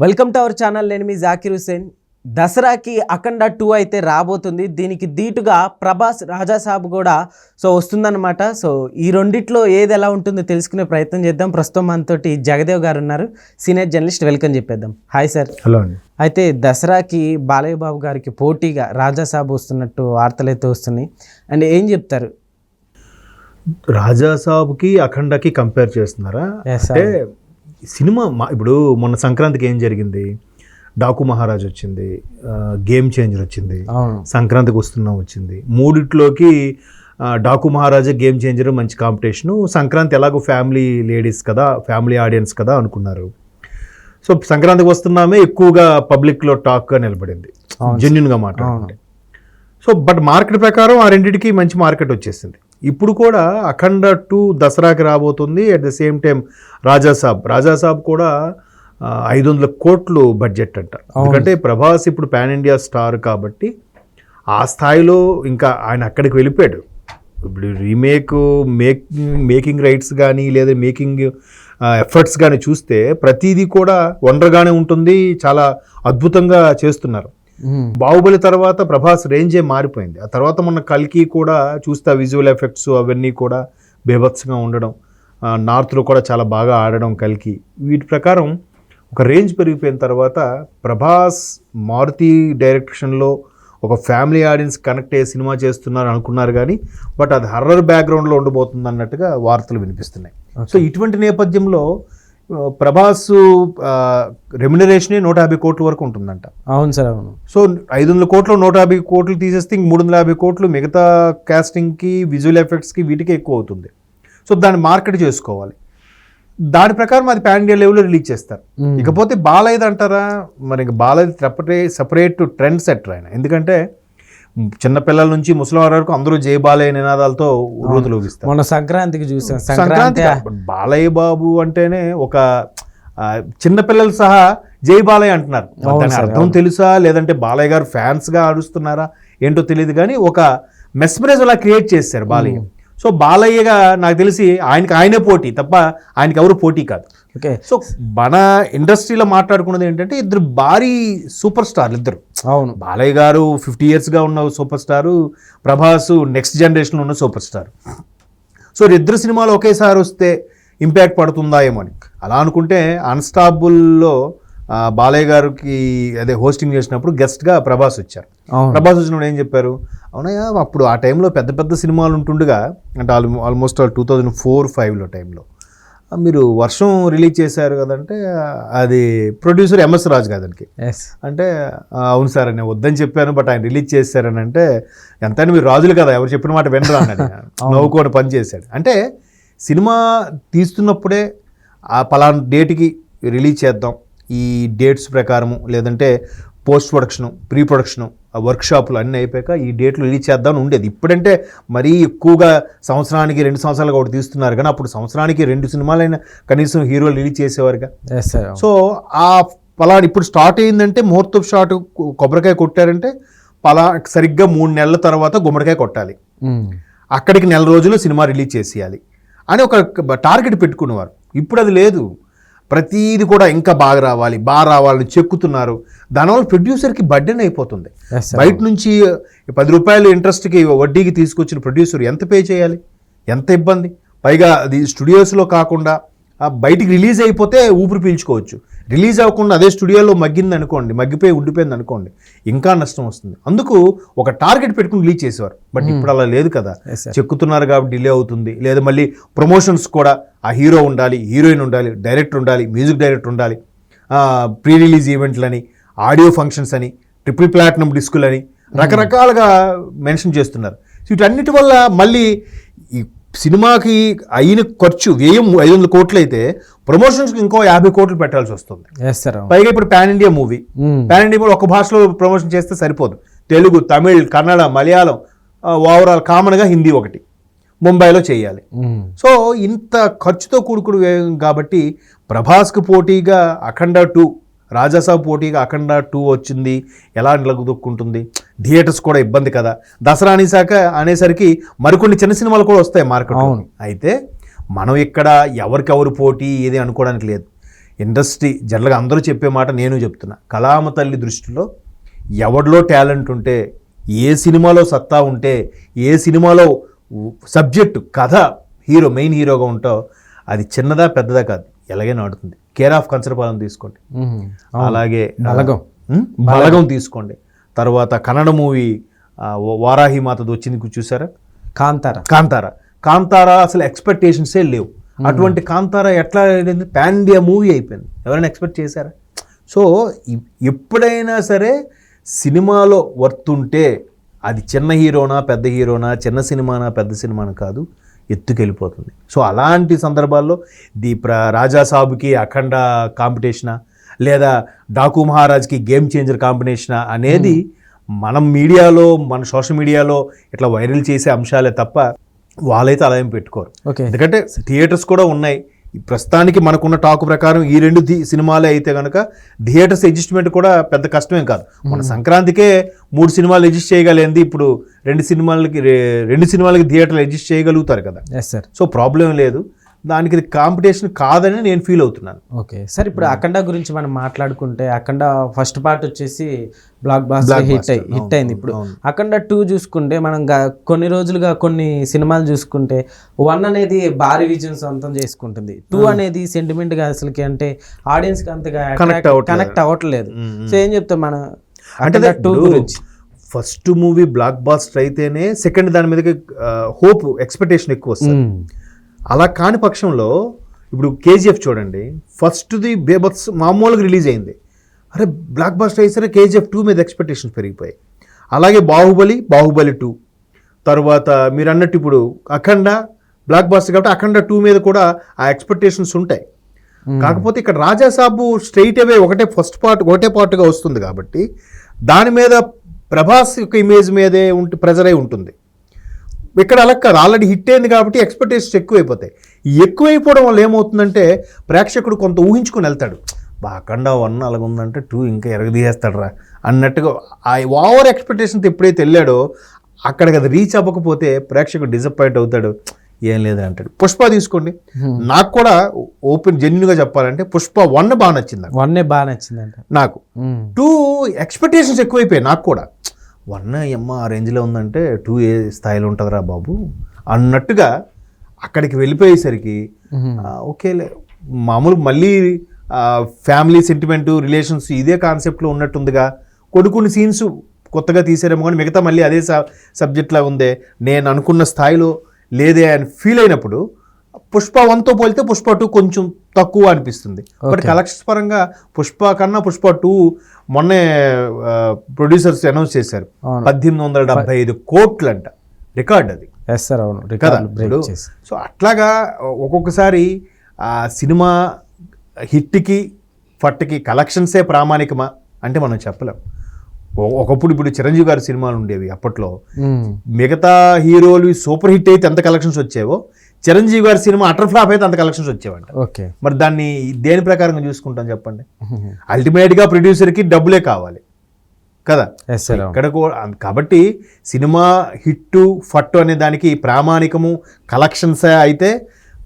Welcome to our channel. నేను మీ జాకిర్ హుసేన్. దసరాకి అఖండ 2 అయితే రాబోతుంది. దీనికి ధీటుగా ప్రభాస్ రాజాసాబ్ కూడా వస్తుందన్నమాట. ఈ రెండిట్లో ఏది ఎలా ఉంటుందో తెలుసుకునే ప్రయత్నం చేద్దాం. ప్రస్తుతం మనతోటి జగదేవ్ గారు ఉన్నారు, సీనియర్ జర్నలిస్ట్. వెల్కమ్ చెప్పేద్దాం. Hi sir. హలో అండి. అయితే దసరాకి బాలయ్య బాబు గారికి పోటీగా రాజాసాబ్ వస్తున్నట్టు వార్తలు అయితే వస్తున్నాయి. అండ్ ఏం చెప్తారు? రాజాసాబ్కి అఖండకి కంపేర్ చేస్తున్నారా? అంటే సినిమా ఇప్పుడు మొన్న సంక్రాంతికి ఏం జరిగింది? డాకు మహారాజ్ వచ్చింది, గేమ్ చేంజర్ వచ్చింది, సంక్రాంతికి వస్తున్నాం వచ్చింది. మూడిట్లోకి డాకు మహారాజా, గేమ్ చేంజర్ మంచి కాంపిటీషను. సంక్రాంతి ఎలాగో ఫ్యామిలీ లేడీస్ కదా, ఫ్యామిలీ ఆడియన్స్ కదా అనుకున్నారు. సో సంక్రాంతికి వస్తున్నామే ఎక్కువగా పబ్లిక్లో టాక్గా నిలబడింది, జెన్యున్గా మాట్లాడుకుంటే. సో బట్ మార్కెట్ ప్రకారం ఆ రెండింటికి మంచి మార్కెట్ వచ్చేసింది. ఇప్పుడు కూడా అఖండ 2 దసరాకి రాబోతుంది. At the same time Raja Saab కూడా 500 కోట్లు బడ్జెట్ అంట. ఎందుకంటే ప్రభాస్ ఇప్పుడు పాన్ ఇండియా స్టార్ కాబట్టి ఆ స్థాయిలో ఇంకా ఆయన అక్కడికి వెళ్ళిపోయాడు. ఇప్పుడు మేకింగ్ రైట్స్ కానీ లేదా మేకింగ్ ఎఫర్ట్స్ కానీ చూస్తే ప్రతిదీ కూడా వండర్గానే ఉంటుంది, చాలా అద్భుతంగా చేస్తున్నారు. బాహుబలి తర్వాత ప్రభాస్ రేంజే మారిపోయింది. ఆ తర్వాత మొన్న కల్కి కూడా చూస్తే విజువల్ ఎఫెక్ట్స్ అవన్నీ కూడా బేభత్సంగా ఉండడం, నార్త్లో కూడా చాలా బాగా ఆడడం కల్కి. వీటి ప్రకారం ఒక రేంజ్ పెరిగిపోయిన తర్వాత ప్రభాస్ మారుతి డైరెక్షన్లో ఒక ఫ్యామిలీ ఆడియన్స్ కనెక్ట్ అయ్యే సినిమా చేస్తున్నారు అనుకున్నారు కానీ బట్ అది హర్రర్ బ్యాక్గ్రౌండ్లో ఉండబోతుంది అన్నట్టుగా వార్తలు వినిపిస్తున్నాయి. సో ఇటువంటి నేపథ్యంలో ప్రభాస్ రెమ్యునరేషనే 150 కోట్ల వరకు ఉంటుందంట. అవును సార్, అవును. సో 500 కోట్లు 150 కోట్లు తీసేస్తే ఇంక 350 కోట్లు మిగతా కాస్టింగ్కి, విజువల్ ఎఫెక్ట్స్కి, వీటికి ఎక్కువ అవుతుంది. సో దాన్ని మార్కెట్ చేసుకోవాలి. దాని ప్రకారం అది పాన్ ఇండియా లెవెల్లో రిలీజ్ చేస్తారు. ఇకపోతే బాలయ్యది అంటారా? మరి ఇంక బాలయ్య సపరేట్ ట్రెండ్ సెట్టర్ ఆయన. ఎందుకంటే చిన్నపిల్లల నుంచి ముసలి వరకు అందరూ జై బాలయ్య నినాదాలతో ఊరుతూగిస్తారు. మన సంక్రాంతికి చూసాం. సంక్రాంతి బాలయ్య బాబు అంటేనే ఒక చిన్నపిల్లలు సహా జై బాలయ్య అంటున్నారు. దాని అర్థం తెలుసా లేదంటే బాలయ్య గారు ఫ్యాన్స్గా ఆడుస్తున్నారా ఏంటో తెలియదు కానీ ఒక మెస్మరైజ్ అలా క్రియేట్ చేశారు బాలయ్య. సో బాలయ్యగా నాకు తెలిసి ఆయనే పోటీ తప్ప ఆయనకి ఎవరు పోటీ కాదు. ఓకే. సో మన ఇండస్ట్రీలో మాట్లాడుకున్నది ఏంటంటే ఇద్దరు భారీ సూపర్ స్టార్లు ఇద్దరు. అవును, బాలయ్య గారు 50 yearsగా ఉన్న సూపర్ స్టారు, ప్రభాస్ నెక్స్ట్ జనరేషన్లో ఉన్న సూపర్ స్టార్. సో ఇద్దరు సినిమాలు ఒకేసారి వస్తే ఇంపాక్ట్ పడుతుందా ఏమో అని అలా అనుకుంటే అన్స్టాపుల్లో బాలయ్య గారికి అదే హోస్టింగ్ చేసినప్పుడు గెస్ట్గా ప్రభాస్ వచ్చారు. ప్రభాస్ వచ్చినప్పుడు ఏం చెప్పారు? అవునయ్యా, అప్పుడు ఆ టైంలో పెద్ద పెద్ద సినిమాలు ఉంటుండగా, అంటే ఆల్మోస్ట్ 2004-05 టైంలో మీరు వర్షం రిలీజ్ చేశారు కదంటే అది ప్రొడ్యూసర్ ఎంఎస్ రాజు కాదానికి అంటే అవును సార్ నేను వద్దని చెప్పాను బట్ ఆయన రిలీజ్ చేశారని అంటే ఎంతైనా మీరు రాజులు కదా, ఎవరు చెప్పిన మాట వినరా అన్నాడు. నవ్వుకోని పని చేశాడు. అంటే సినిమా తీస్తున్నప్పుడే ఆ పలానా డేట్కి రిలీజ్ చేద్దాం, ఈ డేట్స్ ప్రకారము లేదంటే పోస్ట్ ప్రొడక్షను, ప్రీ ప్రొడక్షను, వర్క్షాపులు అన్నీ అయిపోయాక ఈ డేట్లు రిలీజ్ చేద్దామని ఉండేది. ఇప్పుడంటే మరీ ఎక్కువగా సంవత్సరానికి 2 సంవత్సరాలుగా ఒకటి తీస్తున్నారు కానీ అప్పుడు సంవత్సరానికి 2 సినిమాలైనా కనీసం హీరోలు రిలీజ్ చేసేవారుగా. సో ఆ పలానా ఇప్పుడు స్టార్ట్ అయిందంటే ముహూర్తపు షాట్ కొబ్బరికాయ కొట్టారంటే సరిగ్గా 3 నెలల తర్వాత గుమ్మడికాయ కొట్టాలి, అక్కడికి 1 రోజుల్లో సినిమా రిలీజ్ చేసేయాలి అని ఒక టార్గెట్ పెట్టుకునేవారు. ఇప్పుడు అది లేదు. ప్రతీది కూడా ఇంకా బాగా రావాలని చెక్కుతున్నారు. దానివల్ల ప్రొడ్యూసర్కి బర్డెన్ అయిపోతుంది. బయట నుంచి 10 రూపాయలు ఇంట్రెస్ట్కి వడ్డీకి తీసుకొచ్చిన ప్రొడ్యూసర్ ఎంత పే చేయాలి, ఎంత ఇబ్బంది. పైగా అది స్టూడియోస్లో కాకుండా బయటికి రిలీజ్ అయిపోతే ఊపిరి పీల్చుకోవచ్చు, రిలీజ్ అవ్వకుండా అదే స్టూడియోలో మగ్గిపోయి ఉండిపోయింది అనుకోండి, ఇంకా నష్టం వస్తుంది. అందుకు ఒక టార్గెట్ పెట్టుకుని రిలీజ్ చేసేవారు. బట్ ఇప్పుడు అలా లేదు కదా, చెక్కుతున్నారు కాబట్టి డిలే అవుతుంది. లేదా మళ్ళీ ప్రమోషన్స్ కూడా ఆ హీరో ఉండాలి, హీరోయిన్ ఉండాలి, డైరెక్టర్ ఉండాలి, మ్యూజిక్ డైరెక్టర్ ఉండాలి, ప్రీ రిలీజ్ ఈవెంట్లని, ఆడియో ఫంక్షన్స్ అని, ట్రిపుల్ ప్లాటినం డిస్కులని రకరకాలుగా మెన్షన్ చేస్తున్నారు. వీటన్నిటి వల్ల మళ్ళీ ఈ సినిమాకి అయిన వ్యయం 500 కోట్లు అయితే ప్రమోషన్స్కి ఇంకో 50 కోట్లు పెట్టాల్సి వస్తుంది. పైగా ఇప్పుడు పాన్ ఇండియా మూవీ ఒక భాషలో ప్రమోషన్ చేస్తే సరిపోదు. తెలుగు, తమిళ్, కన్నడ, మలయాళం, ఓవరాల్ కామన్గా హిందీ ఒకటి ముంబైలో చేయాలి. సో ఇంత ఖర్చుతో కూడుకుడు వ్యయం కాబట్టి ప్రభాస్కి పోటీగా అఖండ 2, రాజాసాబ్ పోటీగా అఖండ 2 వచ్చింది, ఎలా నిలదొక్కుంటుంది? థియేటర్స్ కూడా ఇబ్బంది కదా. దసరా అనేసరికి మరికొన్ని చిన్న సినిమాలు కూడా వస్తాయి మార్కెట్. అయితే మనం ఇక్కడ ఎవరికెవరు పోటీ ఏది అనుకోవడానికి లేదు. ఇండస్ట్రీ జనరల్గా అందరూ చెప్పే మాట నేను చెప్తున్నా, కళామ తల్లి దృష్టిలో ఎవరిలో టాలెంట్ ఉంటే, ఏ సినిమాలో సత్తా ఉంటే, ఏ సినిమాలో సబ్జెక్టు కథ మెయిన్ హీరోగా ఉంటావు, అది చిన్నదా పెద్దదా కాదు, ఎలాగైనా ఆడుతుంది. కేర్ ఆఫ్ కంచరపాలెం తీసుకోండి, అలాగే బలగం తీసుకోండి, తర్వాత కన్నడ మూవీ వారాహి మాతది వచ్చింది చూసారా, కాంతారా అసలు ఎక్స్పెక్టేషన్సే లేవు. అటువంటి కాంతారా ఎట్లా పాన్ ఇండియా మూవీ అయిపోయింది, ఎవరైనా ఎక్స్పెక్ట్ చేశారా? సో ఎప్పుడైనా సరే సినిమాలో వర్తుంటే అది చిన్న హీరోనా పెద్ద హీరోనా, చిన్న సినిమానా పెద్ద సినిమానా కాదు, ఎత్తుకెళ్ళిపోతుంది. సో అలాంటి సందర్భాల్లో రాజా సాబుకి అఖండ కాంపిటీషనా, లేదా డాకు మహారాజ్కి గేమ్ చేంజర్ కాంబినేషనా అనేది మనం మీడియాలో, మన సోషల్ మీడియాలో ఇట్లా వైరల్ చేసే అంశాలే తప్ప వాళ్ళైతే అలా ఏం పెట్టుకోరు. ఎందుకంటే థియేటర్స్ కూడా ఉన్నాయి. ప్రస్తుతానికి మనకున్న టాక్ ప్రకారం ఈ 2 సినిమాలే అయితే కనుక థియేటర్స్ అడ్జస్ట్మెంట్ కూడా పెద్ద కష్టమేం కాదు. మన సంక్రాంతికే 3 సినిమాలు అడ్జస్ట్ చేయగలిగింది, ఇప్పుడు 2 సినిమాలకి థియేటర్లు అడ్జస్ట్ చేయగలుగుతారు కదా. సో ప్రాబ్లం లేదు, దానికి కాంపిటీషన్ కాదని నేను ఫీల్ అవుతున్నాను. ఓకే సార్, ఇప్పుడు అఖండ గురించి మనం మాట్లాడుకుంటే, అఖండ ఫస్ట్ పార్ట్ వచ్చేసి బ్లాక్ బాస్టర్ హిట్ అయింది. ఇప్పుడు అఖండ 2 చూసుకుంటే మనం కొన్ని రోజులుగా కొన్ని సినిమాలు చూసుకుంటే 1 అనేది భారీ విజయం సొంతం చేసుకుంటుంది, 2 అనేది సెంటిమెంట్ గా అసలుకి అంటే ఆడియన్స్ కి అంతగా కనెక్ట్ అవ్వట్లేదు. సో ఏం చెప్తాం మనం అంటే 2 గురించి? ఫస్ట్ మూవీ బ్లాక్ బాస్టర్ అయితేనే సెకండ్ దాని మీదకి హోప్ ఎక్స్పెక్టేషన్ ఎక్కువ వస్తుంది. అలా కాని పక్షంలో ఇప్పుడు కేజీఎఫ్ చూడండి, ఫస్ట్ది బేబత్స్ మామూలుగా రిలీజ్ అయింది, అరే బ్లాక్ బాస్టర్ అయ్యేసరికి కేజీఎఫ్ 2 మీద ఎక్స్పెక్టేషన్స్ పెరిగిపోయాయి. అలాగే బాహుబలి 2, తర్వాత మీరు అన్నట్టు ఇప్పుడు అఖండ బ్లాక్ బాస్టర్ కాబట్టి అఖండ 2 మీద కూడా ఆ ఎక్స్పెక్టేషన్స్ ఉంటాయి. కాకపోతే ఇక్కడ రాజాసాబు స్ట్రైట్ అవే ఒకటే పార్ట్గా వస్తుంది కాబట్టి దాని మీద ప్రభాస్ యొక్క ఇమేజ్ మీదే ప్రెజర్ అయి ఉంటుంది. ఇక్కడ అలా కాదు, ఆల్రెడీ హిట్ అయింది కాబట్టి ఎక్స్పెక్టేషన్స్ ఎక్కువైపోవడం వల్ల ఏమవుతుందంటే ప్రేక్షకుడు కొంత ఊహించుకొని వెళ్తాడు, అఖండ 1 అలాగుందంటే 2 ఇంకా ఎరగదీయేస్తాడు రా అన్నట్టుగా. ఆ ఓవర్ ఎక్స్పెక్టేషన్తో ఎప్పుడైతే వెళ్ళాడో అక్కడికి అది రీచ్ అవ్వకపోతే ప్రేక్షకుడు డిసప్పాయింట్ అవుతాడు, ఏం లేదని అంటాడు. పుష్ప తీసుకోండి, నాకు కూడా జెన్యున్గా చెప్పాలంటే పుష్ప 1 బాగా నచ్చింది నాకు. 2 ఎక్స్పెక్టేషన్స్ ఎక్కువైపోయాయి నాకు కూడా. 1 ఆ రేంజ్లో ఉందంటే 2 ఏ స్థాయిలో ఉంటుందిరా బాబు అన్నట్టుగా అక్కడికి వెళ్ళిపోయేసరికి ఓకేలే, మామూలు మళ్ళీ ఫ్యామిలీ సెంటిమెంటు రిలేషన్స్ ఇదే కాన్సెప్ట్లో ఉన్నట్టుందిగా, కొన్ని సీన్స్ కొత్తగా తీసారేమో కానీ మిగతా మళ్ళీ అదే సబ్జెక్ట్లా ఉందే, నేను అనుకున్న స్థాయిలో లేదే అని ఫీల్ అయినప్పుడు పుష్ప 1తో పోలితే పుష్ప 2 కొంచెం తక్కువ అనిపిస్తుంది. బట్ కలెక్షన్స్ పరంగా పుష్ప కన్నా పుష్ప 2 మొన్నే ప్రొడ్యూసర్స్ అనౌన్స్ చేశారు 1875 కోట్లు అంట, రికార్డ్ అది కదా. సో అట్లాగా ఒక్కొక్కసారి ఆ సినిమా హిట్కి ఫట్కి కలెక్షన్సే ప్రామాణికమా అంటే మనం చెప్పలేం. ఒకప్పుడు ఇప్పుడు చిరంజీవి గారి సినిమాలు ఉండేవి అప్పట్లో, మిగతా హీరోలు సూపర్ హిట్ అయితే ఎంత కలెక్షన్స్ వచ్చేవో చిరంజీవి గారి సినిమా అటర్ ఫ్లాప్ అయితే అంత కలెక్షన్స్ వచ్చేవంట. మరి దాన్ని దేని ప్రకారంగా చూసుకుంటాం చెప్పండి? అల్టిమేట్గా ప్రొడ్యూసర్కి డబ్బులే కావాలి కదా ఇక్కడ. కాబట్టి సినిమా హిట్టు ఫట్టు అనే దానికి ప్రామాణికము కలెక్షన్సే అయితే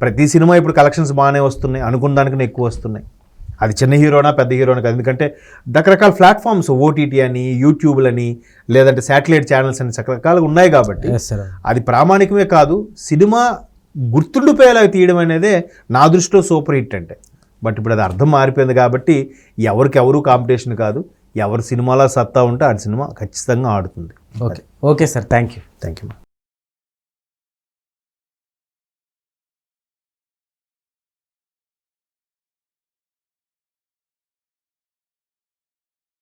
ప్రతి సినిమా ఇప్పుడు కలెక్షన్స్ బాగానే వస్తున్నాయి, అనుకున్న దానికన్నా ఎక్కువ వస్తున్నాయి. అది చిన్న హీరోనా పెద్ద హీరోనా కాదు, ఎందుకంటే రకరకాల ప్లాట్ఫామ్స్ ఓటీటీ అని, యూట్యూబ్లని, లేదంటే శాటిలైట్ ఛానల్స్ అని రకరకాలుగా ఉన్నాయి కాబట్టి అది ప్రామాణికమే కాదు, సినిమా గుర్తుండిపోయేలాగా తీయడం అనేదే నా దృష్టిలో సూపర్ హిట్ అంటే. బట్ ఇప్పుడు అది అర్థం మారిపోయింది కాబట్టి ఎవరు కాంపిటీషన్ కాదు, ఎవరి సినిమాలో సత్తా ఉంటే ఆ సినిమా ఖచ్చితంగా ఆడుతుంది. Okay sir, thank you.